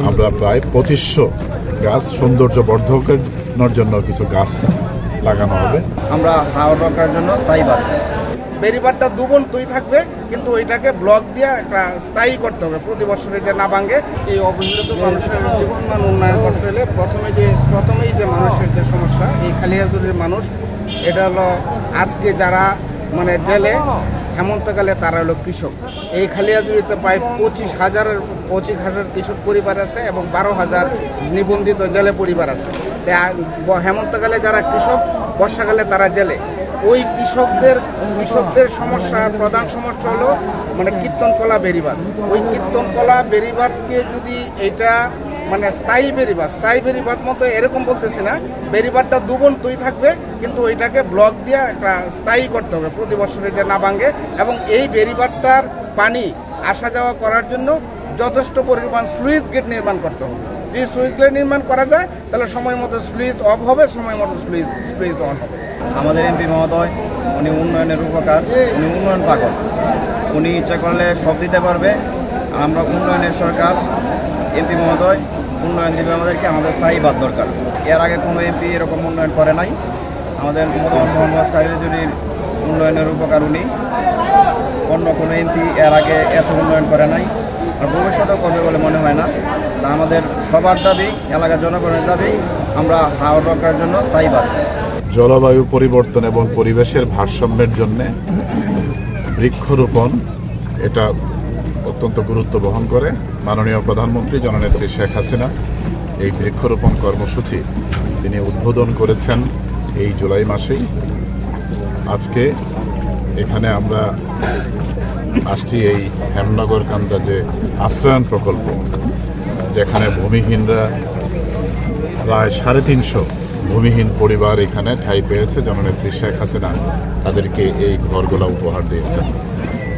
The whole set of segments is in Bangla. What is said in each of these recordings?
আমরা প্রায় 2500 গাছ সৌন্দর্য বর্ধকের জন্য কিছু গাছ লাগানো হবে। আমরা হাওড় রক্ষার জন্য স্থায়ী পাচ্ছি। বেরিবারটা দুবন্তই থাকবে, কিন্তু ওইটাকে ব্লক দিয়ে একটা স্থায়ী করতে হবে, প্রতি বছরে যে না ভাঙে। এই অবহেলিত মানুষের জীবনমান উন্নয়ন করতে হলে প্রথমেই যে মানুষের যে সমস্যা, এই খালিয়াজুরির মানুষ, এটা হলো আজকে যারা মানে জেলে, হেমন্তকালে তারা হলো কৃষক। এই খালিয়াজুরিতে প্রায় 25,000 কৃষক পরিবার আছে এবং 12,000 নিবন্ধিত জেলে পরিবার আছে। হেমন্তকালে যারা কৃষক, বর্ষাকালে তারা জেলে। ওই কৃষকদের সমস্যা, প্রধান সমস্যা হলো মানে কীর্তনকলা বেড়িবাঁধ। ওই কীর্তনকলা বেড়িবাঁধকে যদি এটা মানে স্থায়ী বেড়িবাঁধ মতো এরকম বলতেছি না, বেড়িবাঁধটা দুবন্তই থাকবে, কিন্তু ওইটাকে ব্লক দিয়ে একটা স্থায়ী করতে হবে, প্রতি বছরে যে না ভাঙে। এবং এই বেড়িবাঁধটার পানি আসা যাওয়া করার জন্য যথেষ্ট পরিমাণ স্লুইস গেট নির্মাণ করতে হবে। যদি স্লুইস গেট নির্মাণ করা যায় তাহলে সময় মতো স্লুইস অফ হবে, সময় মতো স্লুইস অন হবে। আমাদের এমপি মহোদয়, উনি উন্নয়নের উপকার, উনি উন্নয়ন পাগল। উনি ইচ্ছা করলে সব দিতে পারবে। আমরা উন্নয়নের সরকার, এমপি মহোদয় উন্নয়ন দেবে আমাদেরকে। আমাদের স্থায়ী বাদ দরকার। এর আগে কোনো এমপি এরকম উন্নয়ন করে নাই। আমাদের মোহাম্মদ খালিয়াজুরির উন্নয়নের উপকার উনি। অন্য কোনো এমপি এর আগে এত উন্নয়ন করে নাই, আর ভবিষ্যতেও করবে বলে মনে হয় না। তা আমাদের সবার দাবি, এলাকার জনগণের দাবি, আমরা হাওড় রক্ষার জন্য স্থায়ী পাচ্ছি। জলবায়ু পরিবর্তন এবং পরিবেশের ভারসাম্যের জন্য বৃক্ষরোপণ এটা অত্যন্ত গুরুত্ব বহন করে। মাননীয় প্রধানমন্ত্রী জননেত্রী শেখ হাসিনা এই বৃক্ষরোপণ কর্মসূচি তিনি উদ্বোধন করেছেন এই জুলাই মাসেই। আজকে এখানে আমরা আসছি এই হেমনগর কান্দা যে আশ্রয়ন প্রকল্প, যেখানে ভূমিহীনরা প্রায় 350 ভূমিহীন পরিবার এখানে ঠাঁই পেয়েছে। জননেত্রী শেখ হাসিনা তাদেরকে এই ঘরগুলো উপহার দিয়েছেন।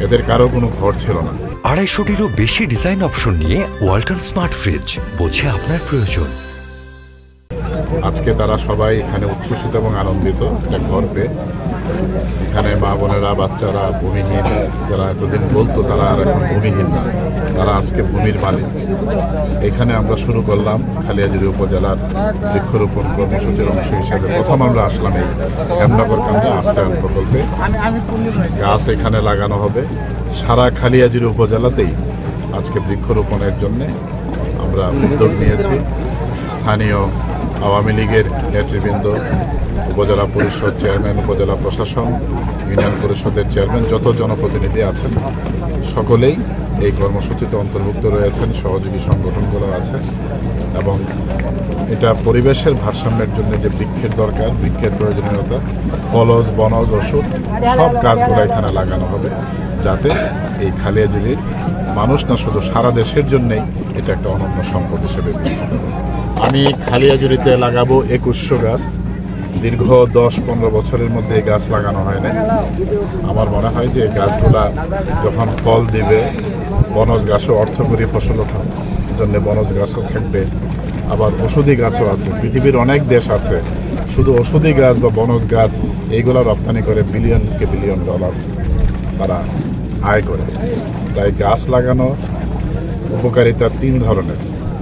এদের কারো কোনো ঘর ছিল না। 250-টিরও বেশি ডিজাইন অপশন নিয়ে ওয়ালটন স্মার্ট ফ্রিজ, বোঝে আপনার প্রয়োজন। আজকে তারা সবাই এখানে উচ্ছ্বসিত এবং আনন্দিত একটা ঘর পেয়ে। এখানে মা বোনেরা, বাচ্চারা, ভূমিহীন যারা এতদিন বলতো তারা আর এখন ভূমিহীন না, তারা আজকে ভূমির মালিক। এখানে আমরা শুরু করলাম খালিয়াজুরি উপজেলার বৃক্ষরোপণ কর্মসূচির অংশ হিসেবে। প্রথম আমরা আসলাম এই হেমনগর কান্দা আশ্রয়ন প্রকল্পে। গাছ এখানে লাগানো হবে। সারা খালিয়াজুরি উপজেলাতেই আজকে বৃক্ষরোপণের জন্যে আমরা উদ্যোগ নিয়েছি। স্থানীয় আওয়ামী লীগের নেতৃবৃন্দ, উপজেলা পরিষদ চেয়ারম্যান, উপজেলা প্রশাসন, ইউনিয়ন পরিষদের চেয়ারম্যান, যত জনপ্রতিনিধি আছেন সকলেই এই কর্মসূচিতে অন্তর্ভুক্ত রয়েছেন। সহযোগী সংগঠনগুলো আছে এবং এটা পরিবেশের ভারসাম্যের জন্য যে বৃক্ষের দরকার, বৃক্ষের প্রয়োজনীয়তা, ফলজ, বনজ, ওষুধ সব গাছগুলো এখানে লাগানো হবে, যাতে এই খালিয়াজুরির মানুষ না শুধু সারা দেশের জন্যেই এটা একটা অনন্য সম্পদ হিসেবে বিবেচিত হবে। আমি খালিয়াজুরিতে লাগাবো 2100 গাছ। দীর্ঘ 10-15 বছরের মধ্যে এই গাছ লাগানো হয় না। আমার মনে হয় যে এই গাছগুলা যখন ফল দিবে, বনজ গাছও অর্থকরী ফসল ওঠার জন্য বনজ গাছও থাকবে, আবার ওষুধি গাছও আছে। পৃথিবীর অনেক দেশ আছে শুধু ওষুধি গাছ বা বনজ গাছ এইগুলা রপ্তানি করে বিলিয়ন ডলার তারা আয় করে। তাই গাছ লাগানো উপকারিতা 3 ধরনের।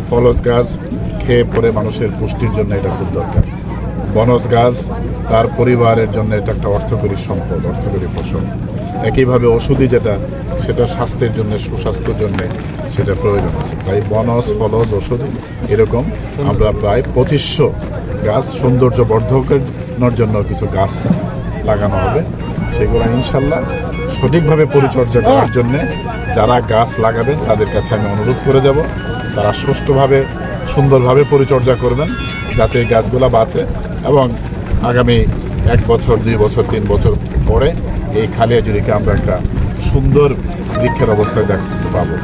ফলজ গাছ খেয়ে পরে মানুষের পুষ্টির জন্য এটা খুব দরকার। বনজ গাছ তার পরিবারের জন্য এটা একটা অর্থকরী সম্পদ, অর্থকরী ফসল। একইভাবে ওষুধি যেটা, সেটা স্বাস্থ্যের জন্য, সুস্বাস্থ্যের জন্য সেটা প্রয়োজন আছে। তাই বনজ, ফলজ, ওষুধি এরকম আমরা প্রায় 2500 গাছ সৌন্দর্য বর্ধকের জন্য কিছু গাছ লাগানো হবে। সেগুলো ইনশাল্লাহ সঠিকভাবে পরিচর্যা করার জন্য যারা গাছ লাগাবেন তাদের কাছে আমি অনুরোধ করে যাব, তারা সুষ্ঠুভাবে, সুন্দরভাবে পরিচর্যা করবেন, যাতে এই গাছগুলো বাঁচে এবং আগামী 1 বছর, 2 বছর, 3 বছর পরে এই খালিয়াজুরিকে আমরা একটা সুন্দর বৃক্ষের অবস্থায় দেখতে পাবো।